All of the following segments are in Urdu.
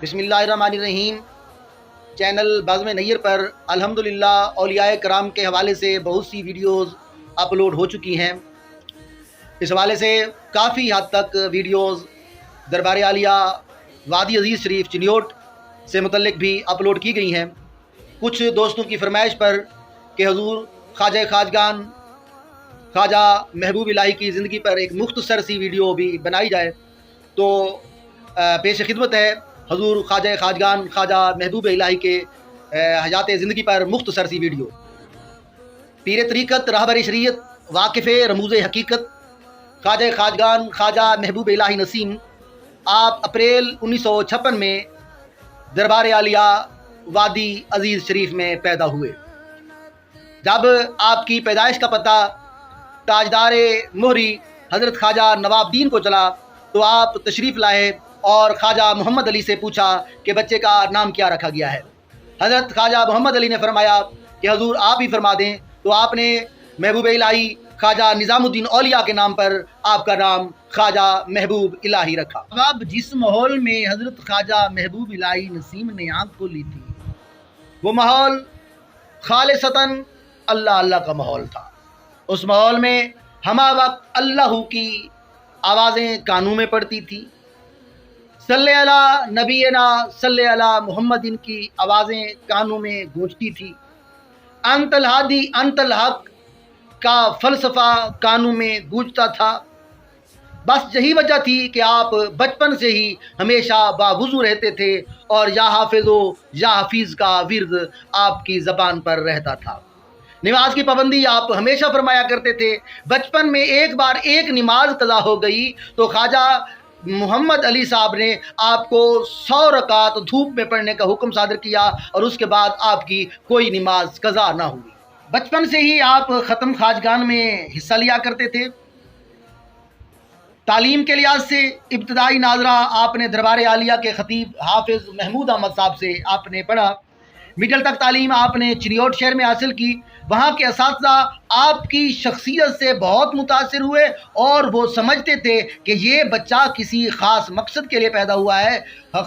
بسم اللہ الرحمن الرحیم۔ چینل بزم نیر پر الحمدللہ اولیاء کرام کے حوالے سے بہت سی ویڈیوز اپلوڈ ہو چکی ہیں۔ اس حوالے سے کافی حد تک ویڈیوز دربار عالیہ وادی عزیز شریف چنیوٹ سے متعلق بھی اپلوڈ کی گئی ہیں۔ کچھ دوستوں کی فرمائش پر کہ حضور خواجہ خواجگان خواجہ محبوب الہی کی زندگی پر ایک مختصر سی ویڈیو بھی بنائی جائے، تو پیش خدمت ہے حضور خواجہ خواجگان خواجہ محبوب الہی کے حیات زندگی پر مختصر سی ویڈیو۔ پیر طریقت راہبر شریعت واقف رموز حقیقت خواجہ خواجگان خواجہ محبوب الہی نسیم، آپ اپریل 1956 میں دربار عالیہ وادی عزیز شریف میں پیدا ہوئے۔ جب آپ کی پیدائش کا پتہ تاجدار مہری حضرت خواجہ نواب الدین کو چلا تو آپ تشریف لائے اور خواجہ محمد علی سے پوچھا کہ بچے کا نام کیا رکھا گیا ہے۔ حضرت خواجہ محمد علی نے فرمایا کہ حضور آپ ہی فرما دیں، تو آپ نے محبوب الہی خواجہ نظام الدین اولیاء کے نام پر آپ کا نام خواجہ محبوب الہی رکھا۔ اب جس ماحول میں حضرت خواجہ محبوب الہی نسیم نے آنکھ کھولی تھی، وہ ماحول خالصتاً اللہ اللہ کا ماحول تھا۔ اس ماحول میں ہمہ وقت اللہ کی آوازیں کانوں میں پڑتی تھی، صلی علی نبینا صلی علی محمد ان کی آوازیں کانوں میں گونجتی تھی، انت الہادی انت الحق کا فلسفہ کانوں میں گونجتا تھا۔ بس یہی وجہ تھی کہ آپ بچپن سے ہی ہمیشہ باوضو رہتے تھے اور یا حافظ و یا حفیظ کا ورد آپ کی زبان پر رہتا تھا۔ نماز کی پابندی آپ ہمیشہ فرمایا کرتے تھے۔ بچپن میں ایک بار ایک نماز قضا ہو گئی تو خواجہ محمد علی صاحب نے آپ کو 100 رکعت دھوپ میں پڑھنے کا حکم صادر کیا اور اس کے بعد آپ کی کوئی نماز قضا نہ ہوئی۔ بچپن سے ہی آپ ختم خواجگان میں حصہ لیا کرتے تھے۔ تعلیم کے لحاظ سے ابتدائی ناظرہ آپ نے دربار عالیہ کے خطیب حافظ محمود احمد صاحب سے آپ نے پڑھا۔ مڈل تک تعلیم آپ نے چنیوٹ شہر میں حاصل کی۔ وہاں کے اساتذہ آپ کی شخصیت سے بہت متاثر ہوئے اور وہ سمجھتے تھے کہ یہ بچہ کسی خاص مقصد کے لیے پیدا ہوا ہے۔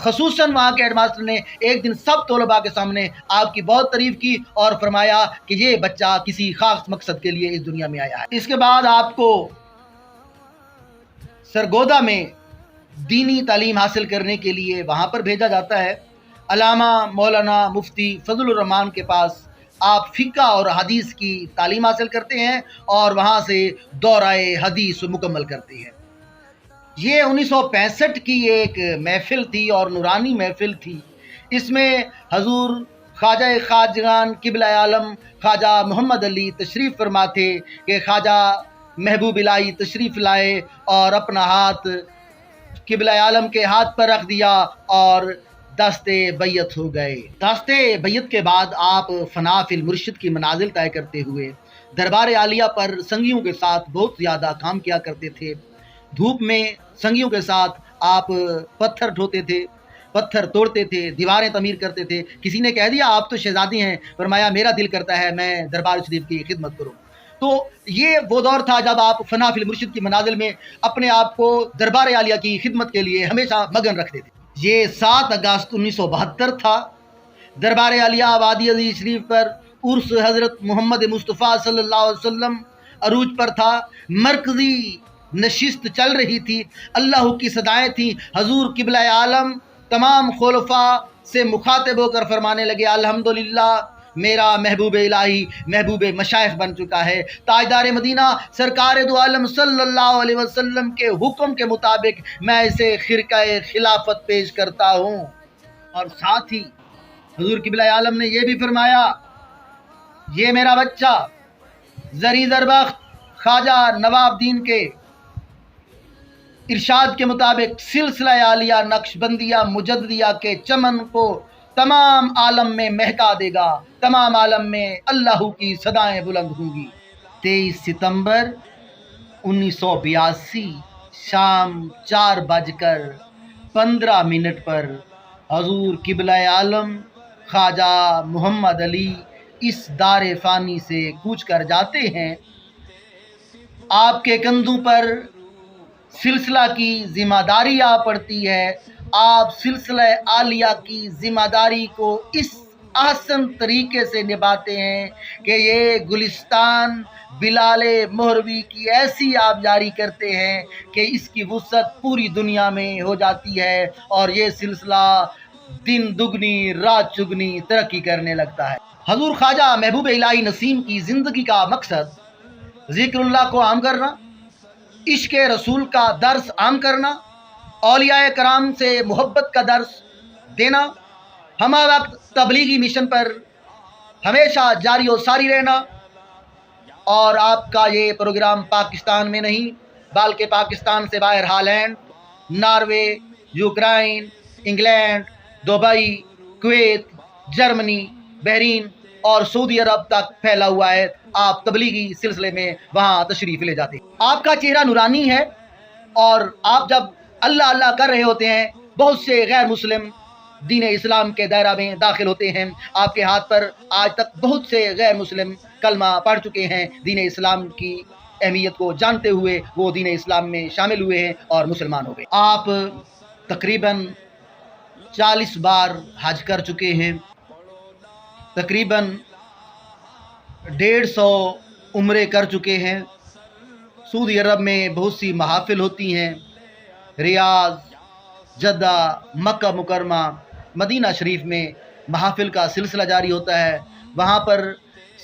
خصوصاً وہاں کے ہیڈ ماسٹر نے ایک دن سب طلباء کے سامنے آپ کی بہت تعریف کی اور فرمایا کہ یہ بچہ کسی خاص مقصد کے لیے اس دنیا میں آیا ہے۔ اس کے بعد آپ کو سرگودا میں دینی تعلیم حاصل کرنے کے لیے وہاں پر بھیجا جاتا ہے۔ علامہ مولانا مفتی فضل الرحمان کے پاس آپ فقہ اور حدیث کی تعلیم حاصل کرتے ہیں اور وہاں سے دورہ حدیث مکمل کرتے ہیں۔ یہ 1965 کی ایک محفل تھی اور نورانی محفل تھی۔ اس میں حضور خواجہ خواجگان قبلہ عالم خواجہ محمد علی تشریف فرما تھے کہ خواجہ محبوب الہی تشریف لائے اور اپنا ہاتھ قبلہ عالم کے ہاتھ پر رکھ دیا اور دست بیعت ہو گئے۔ دست بیعت کے بعد آپ فنا فی المرشد کی منازل طے کرتے ہوئے دربار عالیہ پر سنگیوں کے ساتھ بہت زیادہ کام کیا کرتے تھے۔ دھوپ میں سنگیوں کے ساتھ آپ پتھر ڈھوتے تھے، پتھر توڑتے تھے، دیواریں تعمیر کرتے تھے۔ کسی نے کہہ دیا آپ تو شہزادی ہیں، فرمایا میرا دل کرتا ہے میں دربار شریف کی خدمت کروں۔ تو یہ وہ دور تھا جب آپ فنا فی المرشد کی منازل میں اپنے آپ کو دربار عالیہ کی خدمت کے لیے ہمیشہ مگن رکھتے تھے۔ یہ 7 اگست 1972 تھا۔ دربار عالیہ وادی عزیز شریف پر عرس حضرت محمد مصطفیٰ صلی اللہ علیہ وسلم عروج پر تھا۔ مرکزی نشست چل رہی تھی، اللہ کی صدائیں تھیں۔ حضور قبلہ عالم تمام خلفاء سے مخاطب ہو کر فرمانے لگے الحمدللہ میرا محبوب الہی محبوب مشائخ بن چکا ہے۔ تاجدار مدینہ سرکار دو عالم صلی اللہ علیہ وسلم کے حکم کے مطابق میں اسے خرقہ خلافت پیش کرتا ہوں۔ اور ساتھ ہی حضور قبلہ عالم نے یہ بھی فرمایا یہ میرا بچہ زری زربخت خواجہ نواب الدین کے ارشاد کے مطابق سلسلہ عالیہ نقشبندیہ مجددیہ کے چمن کو تمام عالم میں مہکا دے گا، تمام عالم میں اللہ کی صدائیں بلند ہوں گی۔ 23 ستمبر 1982 شام 4:15 پر حضور قبلہ عالم خواجہ محمد علی اس دار فانی سے کوچ کر جاتے ہیں۔ آپ کے کندھوں پر سلسلہ کی ذمہ داری آ پڑتی ہے آپ سلسلہ عالیہ کی ذمہ داری کو اس احسن طریقے سے نبھاتے ہیں کہ یہ گلستان بلال مہروی کی ایسی آپ جاری کرتے ہیں کہ اس کی وسعت پوری دنیا میں ہو جاتی ہے اور یہ سلسلہ دن دگنی رات چگنی ترقی کرنے لگتا ہے۔ حضور خواجہ محبوب الہی نسیم کی زندگی کا مقصد ذکر اللہ کو عام کرنا، عشق رسول کا درس عام کرنا، اولیاء کرام سے محبت کا درس دینا، ہمہ وقت تبلیغی مشن پر ہمیشہ جاری و ساری رہنا، اور آپ کا یہ پروگرام پاکستان میں نہیں بلکہ پاکستان سے باہر Holland, Norway, Ukraine, England, Dubai, Kuwait, Germany, Bahrain اور سعودی عرب تک پھیلا ہوا ہے۔ آپ تبلیغی سلسلے میں وہاں تشریف لے جاتے ہیں۔ آپ کا چہرہ نورانی ہے، اور آپ جب اللہ اللہ کر رہے ہوتے ہیں بہت سے غیر مسلم دین اسلام کے دائرہ میں داخل ہوتے ہیں۔ آپ کے ہاتھ پر آج تک بہت سے غیر مسلم کلمہ پڑھ چکے ہیں، دین اسلام کی اہمیت کو جانتے ہوئے وہ دین اسلام میں شامل ہوئے ہیں اور مسلمان ہو گئے۔ آپ تقریباً 40 بار حج کر چکے ہیں، تقریباً 150 عمرے کر چکے ہیں۔ سعودی عرب میں بہت سی محافل ہوتی ہیں، ریاض، جدہ، مکہ مکرمہ، مدینہ شریف میں محافل کا سلسلہ جاری ہوتا ہے۔ وہاں پر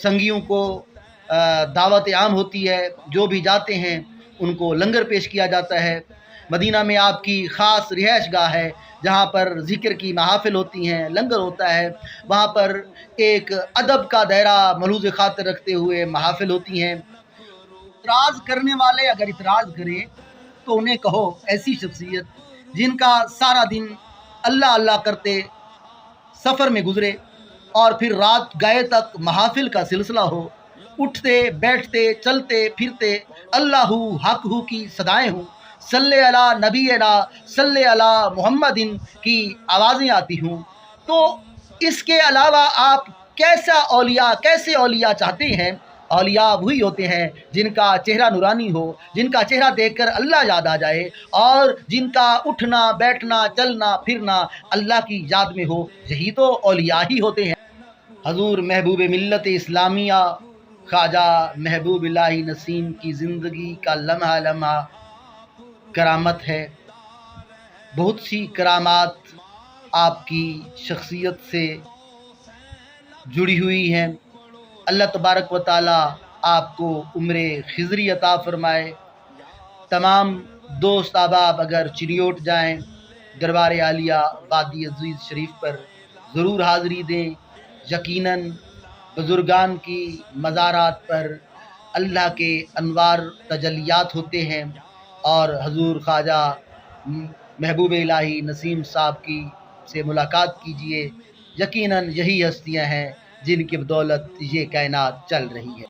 سنگیوں کو دعوت عام ہوتی ہے، جو بھی جاتے ہیں ان کو لنگر پیش کیا جاتا ہے۔ مدینہ میں آپ کی خاص رہائش گاہ ہے جہاں پر ذکر کی محافل ہوتی ہیں، لنگر ہوتا ہے۔ وہاں پر ایک ادب کا دائرہ ملحوظ خاطر رکھتے ہوئے محافل ہوتی ہیں۔ اعتراض کرنے والے اگر اعتراض کریں تو انہیں کہو ایسی شخصیت جن کا سارا دن اللہ اللہ کرتے سفر میں گزرے اور پھر رات گئے تک محافل کا سلسلہ ہو، اٹھتے بیٹھتے چلتے پھرتے اللہ حق ہو کی صدائیں ہوں، صلی علی نبینا صلی علی محمد کی آوازیں آتی ہوں، تو اس کے علاوہ آپ کیسے اولیاء چاہتے ہیں؟ اولیاء وہی ہوتے ہیں جن کا چہرہ نورانی ہو، جن کا چہرہ دیکھ کر اللہ یاد آ جائے، اور جن کا اٹھنا بیٹھنا چلنا پھرنا اللہ کی یاد میں ہو، یہی تو اولیاء ہی ہوتے ہیں۔ حضور محبوب ملت اسلامیہ خواجہ محبوب الہی نسیم کی زندگی کا لمحہ لمحہ کرامت ہے۔ بہت سی کرامات آپ کی شخصیت سے جڑی ہوئی ہیں۔ اللہ تبارک و تعالی آپ کو عمر خضری عطا فرمائے۔ تمام دوست احباب اگر چریوٹ جائیں، دربار عالیہ وادی عزیز شریف پر ضرور حاضری دیں۔ یقیناً بزرگان کی مزارات پر اللہ کے انوار تجلیات ہوتے ہیں، اور حضور خواجہ محبوب الہی نسیم صاحب کی سے ملاقات کیجئے۔ یقیناً یہی ہستیاں ہیں جن کی بدولت یہ کائنات چل رہی ہے۔